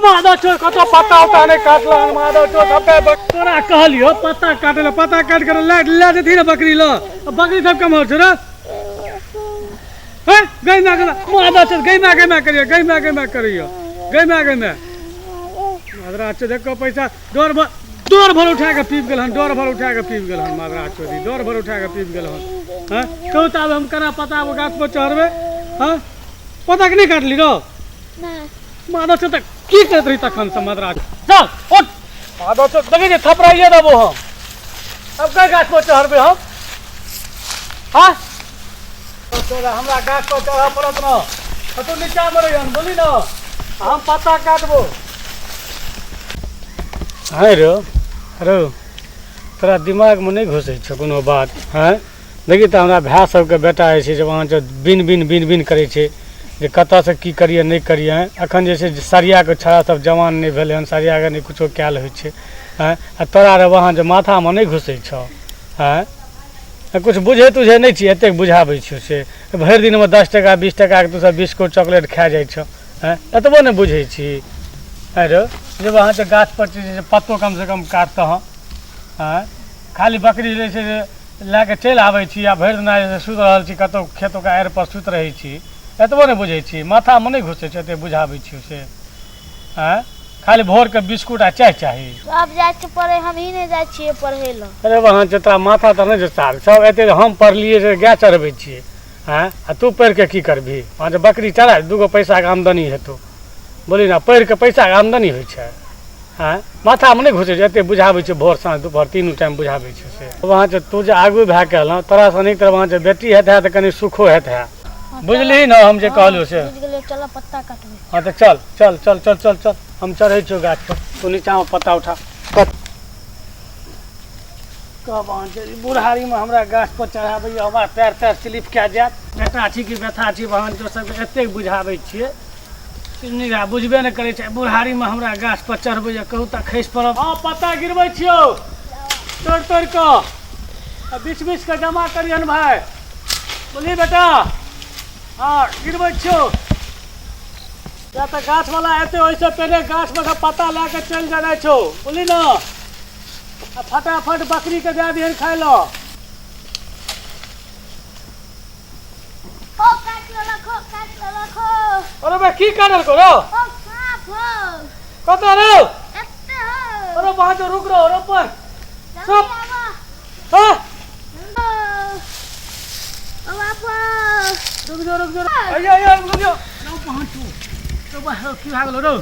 माधव चोर कतो पत्ता होता नहीं काटला माधव चोर सबके तोरा कहलियो पत्ता काटे पत्ता काट कर ले देती ना बकरी लो बकरी सब कम हो रे हैं गई ना माधव चोर गई ना करियो गई ना माधरा चोर देखो पैसा डोर भर उठा के पीब गेल माधरा चोरी डोर भर उठा के पीब गेल हैं कहू तब हम करा पता वो गाछ पर चढ़बे हैं पता के नहीं काटली रो माधव चोर तक की करत रही तखन से माधरा चल उठ माधव चोर देखिए थपराइए देबो हम अब कई गाछ पर चढ़बे हम हां तोरा हमरा गाछ पर चढ़ा पड़त न तू नीचा में रहियन बोली न हम पत्ता काटबो हाय रो तोरा दिमाग में नहीं घुसे छ कोनो बात हैं देखी तो हमरा भाई सबके बेटा है से वहाँ जो बिन करे छे जे कत से की करिए नहीं करिए अखन जे सरिया के छड़ा सब जवान नहीं भेले हन सरिया के नहीं कुछो कैल होइ छे हैं आ तोरा रे वहाँ जो माथा में नहीं घुसे छ हैं कुछ बुझे तुझे नहीं छी एते बुझाबै छ से भर दिन में 10 टका 20 टका के तू सब बिस्कुट चॉकलेट खा जाय छ हैं एतबो नहीं बुझे छी अरे जे वहाँ से गाछ पर पत्तो कम से कम काटता हैं खाली बकरी जे छै लैके चलि आबै छी आ भरि दिन सुति रहल छी कतौ खेतो के आड़ि पर सुति रहै छी एतबो नहीं बुझे छी माथा में नहीं घुसे छै एते बुझाबै छी से हैं खाली भोर के बिस्कुट आ चाय चाही अब जाय के पढ़े हम ही नहीं जाय छी पढ़े ल अरे वहाँ तोरा माथा तो नहीं चाल सब एते हम पढ़लिए से गाय चढ़बै छी हैं आ तू पढ़ के की करबी वहाँ जे बकरी चढ़ा दूगो पैसा के आमदनी हेतौ बोली ना पढ़ के पैसा के आमदनी होइ छै हैं माथा में नहीं घुसे एते बुझाबै छै भोर साँझ दुपहर तीनू टाइम बुझाबै छै से वहाँ से तू जे आगू भए के एलौ तोरा से नीक वहाँ से बेटी हेत है कनी सुखो हेत है बुझली ना हम जे कहलू से चल पत्ता काटबे हाँ तो चल चल चल चल चल चल हम चढ़े छो गाछ पर तू नीचा में पत्ता उठा कब बुढ़ारी में हमरा गाछ पर चढ़ाबै हमारा पैर स्लिप कए जायत बेटा छी कि व्यथा छी वहाँ जो सब एते बुझाबै छियै निरा बुझबे नहीं करे छै बुढ़ारी में हमरा गाछ पर चढ़बै कहू तऽ खसि पड़ब हाँ पत्ता गिरबै छियौ तोड़ के बीच के जमा करियन भाई बोली बेटा हाँ गिरबै छियौ या तऽ गाछ वाला एते ओइसे पहले गाछ में पत्ता ला के चल जाना छौ बोली ना फटाफट बकरी के दे दिहन खाय लो अरे बे की काटल को रो कत रो अरे वहाँ जो रुक रहो पर सब हाँ रुक जो आइए रुक जो ना पहुँचू तो बस की भाग लो रो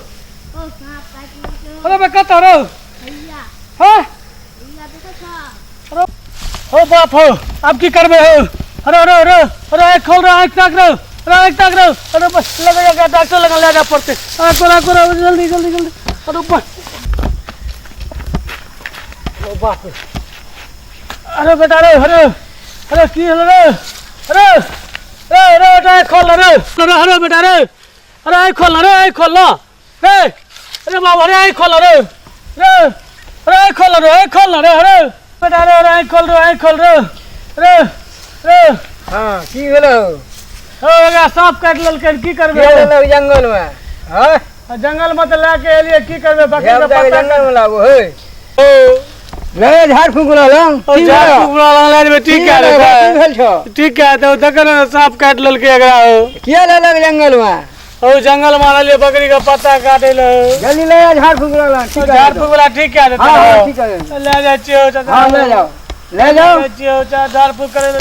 अरे बे कत रो हाँ हो बाप हो अब की करबे हो अरे आँख खोल रहा आँख ताक रहो अरे बस लगा जाएगा डॉक्टर लगा ले जा पड़ते आँख जल्दी अरे ऊपर ओ बाप अरे बेटा अरे की हल अरे खोल अरे बेटा अरे आँख खोल अरे बाबा अरे आँख खोल अरे खोल अरे बेटा अरे आँख खोल हाँ की भेलो होगा सांप काट ललकै की करबे जंगल में हां जंगल में तो लाके एलिए की करबे बकरी के पत्ता जंगल में लाबो हे ओ ले झाड़ फूक लाल में ठीक है ठीक है तो देखन सांप काट ललकै एकरा किया ललक जंगल में ओ जंगल में आलिए बकरी का पत्ता काटे ले जल्दी ले झाड़ फूक वाला झाड़ फूक वाला ठीक है हां ठीक है ले जा छियो हां ले जाओ छियो झाड़ फूक करे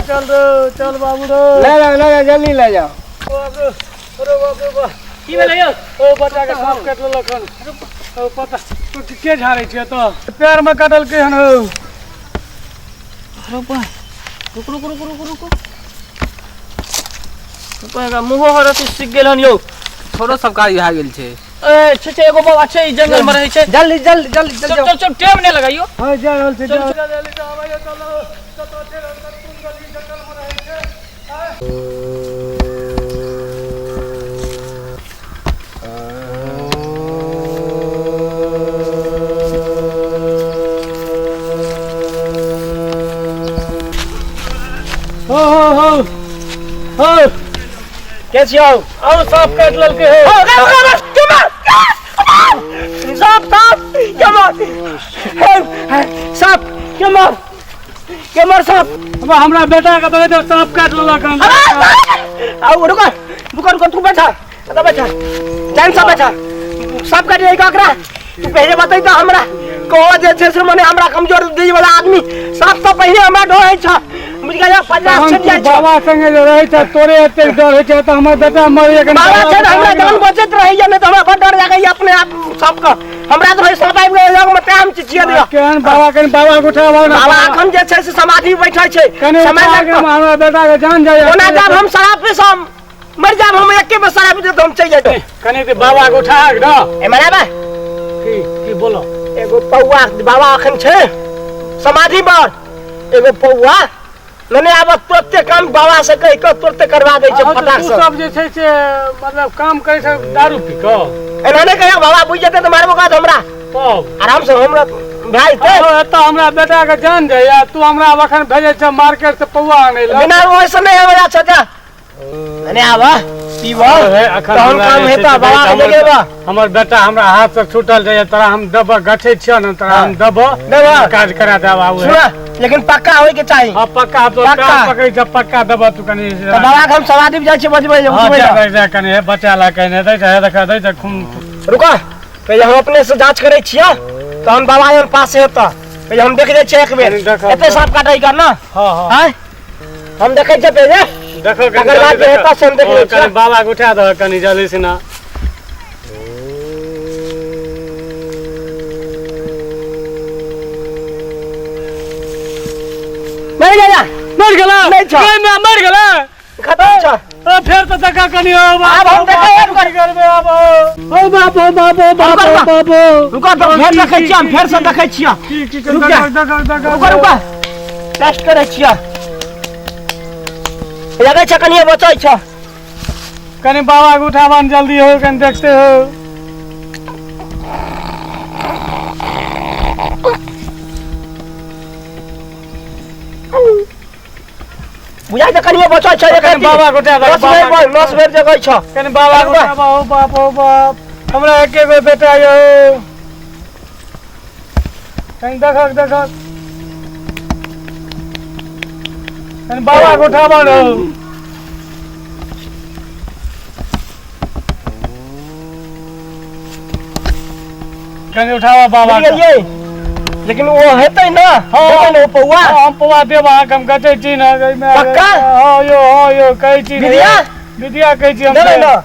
चल बाबू रो ले जाओ जल्दी ले जाओ अरे बाप रे बाप की भेलै यौ ओ बच्चा के सांप काट ललकन ओ पता तू के झाड़ै छियै तो पैर में काटल के हन हो रुक रुक मुहो हरत सीख गेल हन यौ थोड़ो सब कार्य भए गेल छै ए छे एगो बाबा छै ई जंगल में रहै छै जल्दी चल टाइम नहीं लगाइयो हां जा रहल छै जल्दी से आवाज चलो तो जंगल में रहै छै हो के छियौ और सांप काट ललकै हो साहब के मार साहब अब हमरा बेटा के तो सांप काट लेलक हन। आओ रुको तू बैठा चैन से बैठा सांप काट ले का करा तू पहले बताई तो हमरा को जे छे से मने हमरा कमजोर दिल वाला आदमी सांप तो पहले हमरा डोय छ मुझ गया 50 छन जाय छ बाबा संगे जे रहै छ तोरे एते डर होय छ त हमर बेटा मर के बाबा छे हमरा जान बचत रही जाने तो हमरा बड़ डर लागै अपने आप सांप का हमरा तो सांप आबि गए लग में टाइम चिचिया दिया केहन बाबा के उठावा ना बाबा अखन जे छे से समाधि बैठै छै समय लग हमरा बेटा के जान जाय ओना जब हम शराब पे हम मर जाब हम एके में शराब दे तो हम चल जाते कने ते बाबा के उठा न ए मने बा की बोलो एगो पौआ बाबा अखन छे समाधि पर एगो पौआ नने आब तुरते काम बाबा से कह के तुरते करवा दे छै फटाक से सब जे छै से मतलब काम करे छै दारू पी के एना ने कह बाबा बुझ जते त मारबो का हमरा तब आराम से हमरा भाई ते एता हमरा बेटा के जान जाय या तू हमरा अखन भेजे छ मार्केट से पौआ आनै ला बिना ओइसे नहीं हमरा छता नने आबा पीबो अखन काम हेता बाबा के जगह बा हमर बेटा हमरा हाथ से छूटल जाय तोरा हम दब गठे छियो न तोरा हम दब काज करा देबा सुना लेकिन पक्का होय के चाहिए हां पक्का तो पकड़ छ पक्का दब तू कनी तो बाबा के हम समाधि जाय छै बजबै हां कनी बच्चा ला कने दे देखा दे खून रुको पहले हम अपने से जांच करे छियै तो हम बाबा के पास से होता पहले हम देख ले छियै एक बेर एते सांप काटै कर ना हां हां हम देखे छियै पहले देखो अगर बात हेता से हम देख ले छियै बाबा के उठा दो कनी जल्दी से ना मर गेला नहीं छ मैं मर गेला खत्म छ फिर तो देखा कनी अब हम देखे यार करबे अब ओ बाप रुको तो फेर देखे छियै हम फेर से देखे छियै की रुको टेस्ट करे छियै लगे छ कनी बचै छ कनी बाबा के उठावा जल्दी हो कनी देखते हो बुझाइ त कनी बचै छ कनी बाबा के उठावा बाबा 10 बेर जगह छ कनी बाबा के उठावा ओ बाप हमरा एके गो बेटा यो कनी देखक कनी बाबा के उठावा न कनी उठावा बाबा के लेकिन वो हेतै ना हां ना पौआ हम पौआ देबा हम गटै छी ना पक्का हां यो कहै छी विद्या कहै छी हम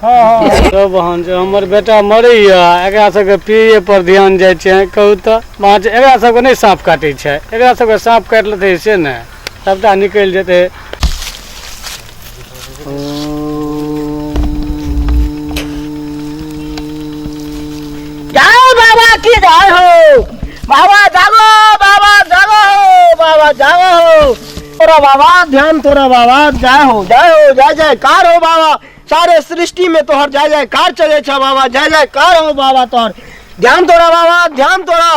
हां तो बहन जे हमर बेटा मरैया एकरा सबके पिए पर ध्यान जाइ छै कहू त बात एकरा सबके नहीं सांप काटै छै एकरा सबके सांप काट लेतै से ने सबटा निकल जेतै जय बाबा की जय हो बाबा जागो बाबा जागो तोरा बाबा ध्यान तोरा बाबा जय जयकार हो बाबा सारे सृष्टि में तोहर जय जयकार चले छ बाबा जय जयकार हो बाबा तोहर ध्यान तोरा बाबा ध्यान तोरा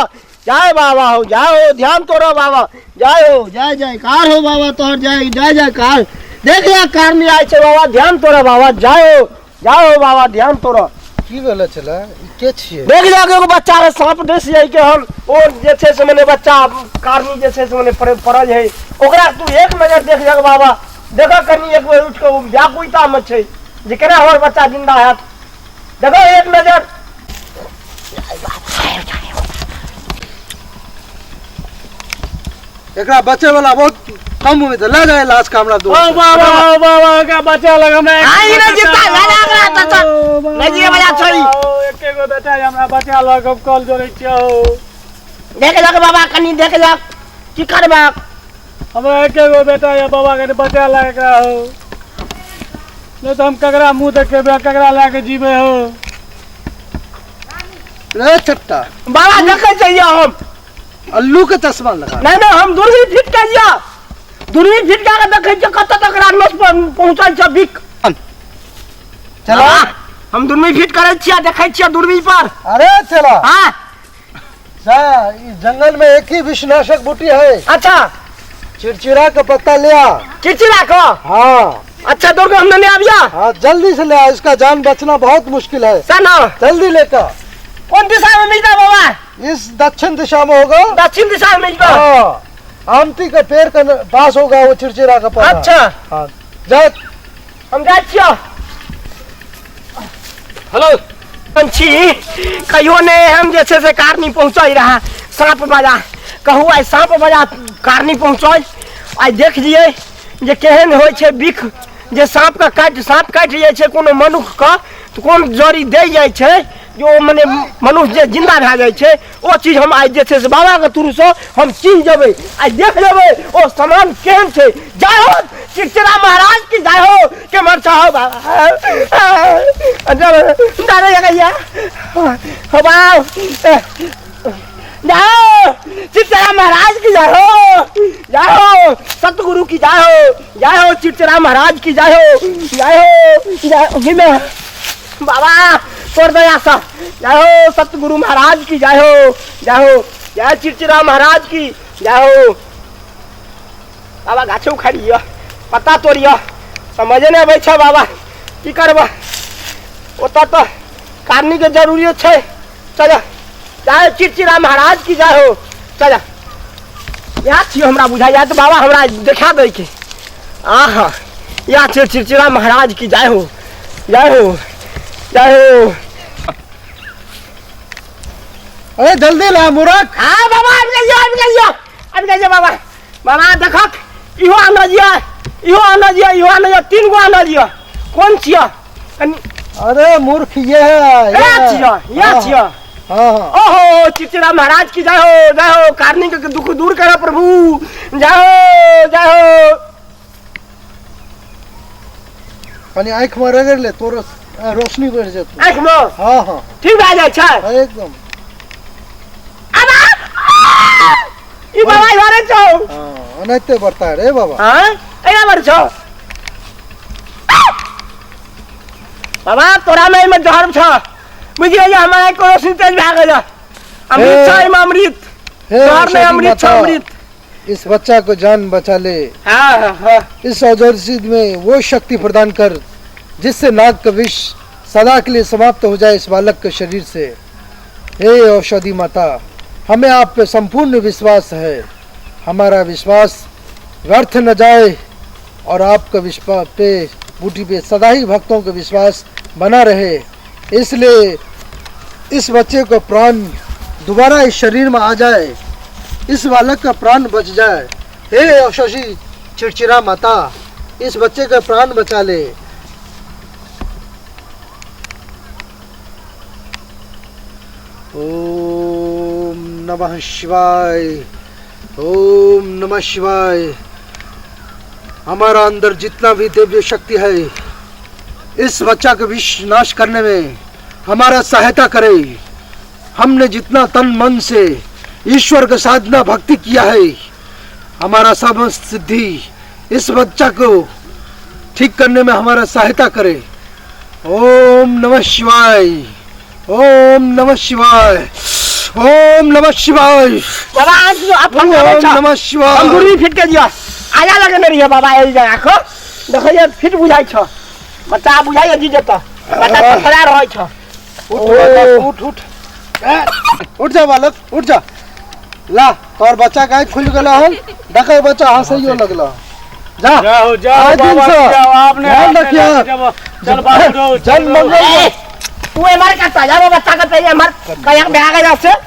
जय बाबा हो जय हो ध्यान तोरा बाबा जय हो जय जयकार हो बाबा तोहर जय जयकार देख या कार आय छ बाबा ध्यान तोरा बाबा जय हो बाबा ध्यान तोरा की गला चला के छिए देख लिया एगो बच्चा रे सांप डस जाय के हम और जे छै से मने बच्चा कारनी जे छै से मने पड़ल है ओकरा तू एक नजर देख जा बाबा देखो कनी एक बेर उठ के व्याकुलता में छै जे केना हमर बच्चा जिंदा है देखो एक नजर एकरा बच्चे वाला बहुत कम हुए थे ले जाए लाश का हमरा दो ओ बाबा का बच्चा लग हमरा आई न जीता लगा तो नहीं जी बजा छोड़ी एके गो बेटा हमरा बच्चा लग कॉल जोरै छियो देख जा बाबा कनी देख जा की करबा हमरा एके गो बेटा या बाबा के बच्चा लग एकरा हो नहीं तो हम ककरा मुंह देखेबे ककरा लाके जीवे हो रे चट्टा बाबा देखे चाहिए हम अल्लू के चश्मा लगा नहीं हम दूरबीन फिट करिया दूरबीन फिट का देखे छ कत तक रानमस पहुंचल छ बिक चला हम दूरबीन फिट करे छिया देखे छिया दूरबीन पर अरे चला हां इस जंगल में एक ही विषनाशक बूटी है अच्छा चिड़चिड़ा का पत्ता लिया चिड़चिड़ा को हाँ अच्छा दौड़ के हमने ले आविया हाँ जल्दी से ले आ इसका जान बचना बहुत मुश्किल है ना जल्दी लेकर कौन दिशा में मिलता बाबा? इस दक्षिण दिशा में होगा। दक्षिण दिशा में मिलता। हाँ, आमती का पेड़ का पास होगा वो चिड़चिड़ा का पौधा। अच्छा हाँ, जा। हम जा छियो। हेलो पंछी कहियो ने हम जैसे से कार नहीं पहुंचा ही रहा सांप बजा कहू आई सांप बजा कार नहीं पहुंचा आई देख लिए जे केहन होय छे बिख जे सांप काट जाय छे कोनो मनुष्य का तो कोन जड़ी दे जाय छे जो मने मनुष्य जे जिंदा भए जाय छे ओ चीज हम आई जे छे से बाबा के थ्रू से हम चिन्ह जेबै आई देख लेबै ओ सामान केहन छे। जय हो चिड़चिड़ा महाराज की जय हो के मर चाहो बाबा डरे लगैया हो बाऊ जाओ चिड़चिड़ा महाराज की जय हो सतगुरु की जय हो चिड़चिड़ा महाराज की जय हो बाबा तोड़ दया सा जय हो सतगुरु महाराज की जय हो जय चिड़चिड़ा महाराज की जय हो। बाबा गाछे उखाड़िया पत्ता तोड़िया समझे नहीं अबै छे बाबा की करबा ओता तो कारनी के जरूरत छे। चल जय चिड़चिड़ा महाराज की जय हो। चल यहाँ छियो हमरा बुझा जाए तो बाबा हमरा देखा दे के आहा यहाँ चिड़चिड़ा महाराज की जय हो जय हो जय हो। अरे जल्दी ला मूर्ख। हाँ बाबा अब गइयो बाबा बाबा देखक इहो आना जिया 3 गो आना जिया कौन छिया? अरे मूर्ख ये है या छिया। हाँ। ओहो चिड़चिड़ा महाराज की जय हो कारनी के दुख दूर करो प्रभु जय हो। कनी आँख में रगड़ ले तो रोशनी बढ़ जाती। आँख में हाँ ठीक भए जाय छै एकदम। ई बाबा इधर छौ। हाँ, अनैते बढ़ता है रे बाबा। हाँ एना बर छौ बाबा तोरा में जहर छ बुझिए हमारा को रोशनी तेज भए गेल अमृत छै अमृत जहर में अमृत छ अमृत। इस बच्चा को जान बचा ले। हाँ इस औषधि में वो शक्ति प्रदान कर जिससे नाग का विष सदा के लिए समाप्त हो जाए इस बालक के शरीर से। हे औषधि माता, हमें आप पे संपूर्ण विश्वास है। हमारा विश्वास व्यर्थ न जाए और आपका विश्वास पे बूटी पे सदा ही भक्तों का विश्वास बना रहे। इसलिए इस बच्चे को प्राण दोबारा इस शरीर में आ जाए, इस बालक का प्राण बच जाए। हे औषधि चिड़चिड़ा माता, इस बच्चे का प्राण बचा ले। ओम नमः शिवाय, ओम नमः शिवाय। हमारा अंदर जितना भी दिव्य शक्ति है इस बच्चा का विष नाश करने में हमारा सहायता करे। हमने जितना तन मन से ईश्वर का साधना भक्ति किया है, हमारा समस्त सिद्धि इस बच्चा को ठीक करने में हमारा सहायता करे। ओम नमः शिवाय, ओम नमः शिवाय, ओम नमः शिवाय, बाबा आप ओम नमः शिवाय। अंगूरी फिट के दिया आया लगे नहीं है बाबा एल जाय आखो देखो ये फिट बुझाई छ बच्चा बुझाई जी जता बच्चा तो खड़ा रहै छ। उठ उठ उठ जा बालक, उठ जा। ला तोर बच्चा का खुल गला हो, देखो बच्चा हंसइयो लगला। जा जाओ आज दिन बाबा से जाओ आपने ध्यान रखिए। चल बाबू जल मंगल तू मार का ताजा बच्चा का पे मार कया भाग जा से